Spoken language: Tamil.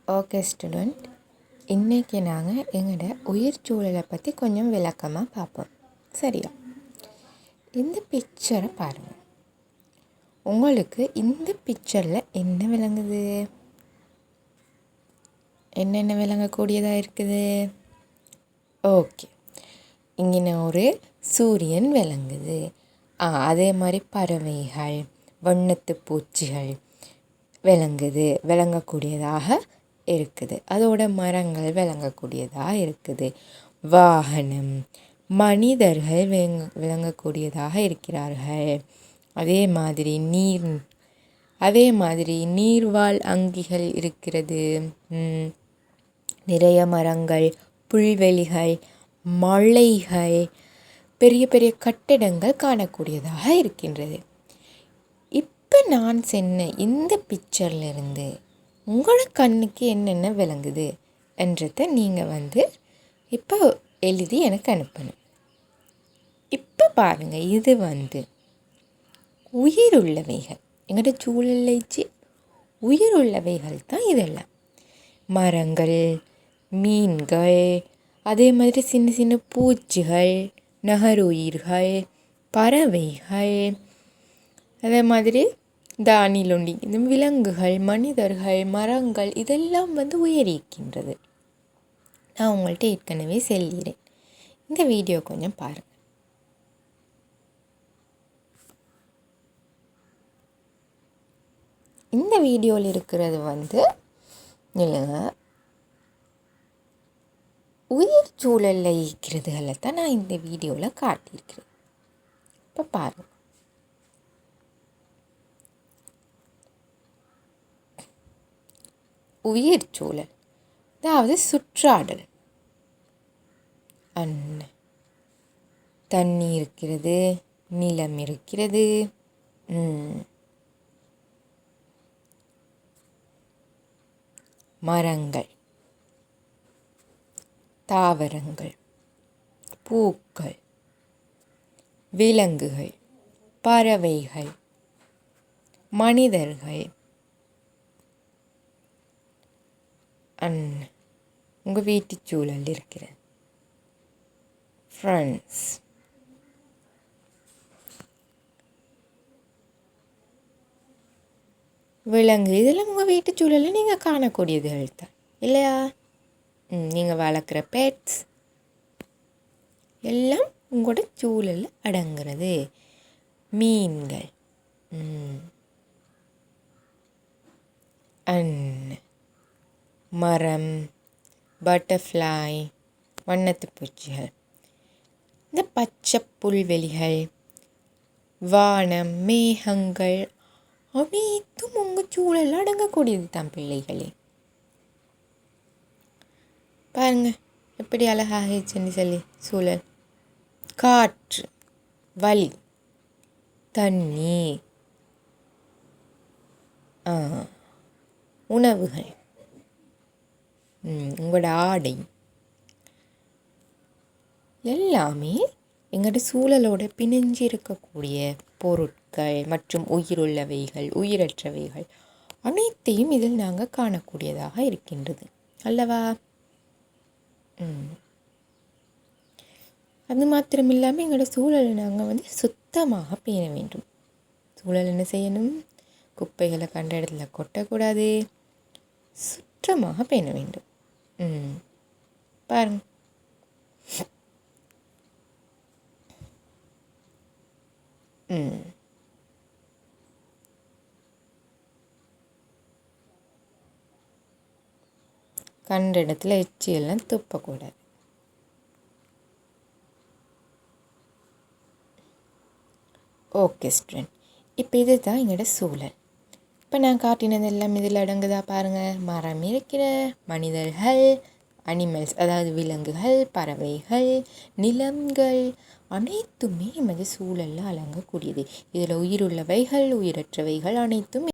ஓகே ஸ்டூடெண்ட், இன்றைக்கி நாங்கள் எங்களோட உயிர் சூழலை பற்றி கொஞ்சம் விளக்கமாக பார்ப்போம். சரியா? இந்த பிக்சரை பாருங்கள். உங்களுக்கு இந்த பிக்சரில் என்ன விளங்குது? என்னென்ன விளங்கக்கூடியதாக இருக்குது? ஓகே, இங்கே ஒரு சூரியன் விளங்குது. அதே மாதிரி பறவைகள், வண்ணத்து பூச்சிகள் விளங்கக்கூடியதாக இருக்குது. அதோட மரங்கள் விளங்கக்கூடியதாக இருக்குது. வாகனம், மனிதர்கள் விளங்கக்கூடியதாக இருக்கிறார்கள். அதே மாதிரி நீர்வாழ் அங்கிகள் இருக்கிறது. நிறைய மரங்கள், புல்வெளிகள், மலைகள், பெரிய பெரிய கட்டிடங்கள் காணக்கூடியதாக இருக்கின்றது. இப்போ நான் சொன்ன இந்த பிக்சர்லேருந்து உங்களோட கண்ணுக்கு என்னென்ன விளங்குது என்றதை நீங்கள் இப்போ எழுதி எனக்கு அனுப்பணும். இப்போ பாருங்கள், இது உயிருள்ளவைகள். எங்களோட சூழலை உயிருள்ளவைகள் தான் இதெல்லாம். மரங்கள், மீன்கள், அதே மாதிரி சின்ன சின்ன பூச்சிகள், நகருயிர்கள், பறவைகள், அதே மாதிரி தானிலொண்டி, இந்த விலங்குகள், மனிதர்கள், மரங்கள் இதெல்லாம் உயிரிக்கின்றது. நான் உங்கள்கிட்ட ஏற்கனவே சொல்கிறேன். இந்த வீடியோ கொஞ்சம் பாருங்கள். இந்த வீடியோவில் இருக்கிறது உயிர் சூழலில் இருக்கிறதுகளை தான் நான் இந்த வீடியோவில் காட்டியிருக்கிறேன். இப்போ பாருங்கள். உயிர் சூழல், அதாவது சுற்றாடல். தண்ணி இருக்கிறது, நிலம் இருக்கிறது, மரங்கள், தாவரங்கள், பூக்கள், விலங்குகள், பறவைகள், மனிதர்கள், உங்கள் வீட்டு சூழல் இருக்கிற ஃப்ரெண்ட்ஸ், விலங்கு, இதெல்லாம் உங்கள் வீட்டு சூழலில் நீங்கள் காணக்கூடியதுகள் தான் இல்லையா? நீங்கள் வளர்க்குற பெட்ஸ் எல்லாம் உங்களோட சூழலில் அடங்குறது. மீன்கள், மரம், பட்டர்ஃப்ளை, வண்ணத்து பூச்சிகள், இந்த பச்சை புல்வெளிகள், வானம், மேகங்கள் அனைத்தும் உங்கள் சூழலில் அடங்கக்கூடியது தான் பிள்ளைகளே. பாருங்கள் எப்படி அழகாகிடுச்சுன்னு சொல்லி சூழல். காற்று, வழி, தண்ணி, உணவுகள், உங்களோட ஆடை எல்லாமே எங்களோட சூழலோட பிணைஞ்சு இருக்கக்கூடிய பொருட்கள் மற்றும் உயிருள்ளவைகள், உயிரற்றவைகள் அனைத்தையும் இதில் நாங்கள் காணக்கூடியதாக இருக்கின்றது அல்லவா? அது மாத்திரமில்லாமல் எங்களோட சூழலை நாங்கள் சுத்தமாக பேண வேண்டும். சூழல் என்ன செய்யணும்? குப்பைகளை கண்ட இடத்துல கொட்டக்கூடாது, சுத்தமாக பேண வேண்டும். பாருங்க, கண்ட இடத்துல எச்சியெல்லாம் துப்பக்கூடாது. ஓகே ஸ்டூடெண்ட், இப்போ இது தான் எங்களோட சூழல். இப்போ நான் காட்டினது எல்லாம் இதில் அடங்குதா பாருங்கள். மரம் இருக்கிற, மனிதர்கள், அனிமல்ஸ் அதாவது விலங்குகள், பறவைகள், நிலங்கள் அனைத்துமே எமது சூழலில் அடங்கக்கூடியது. இதில் உயிருள்ளவைகள், உயிரற்றவைகள் அனைத்தும்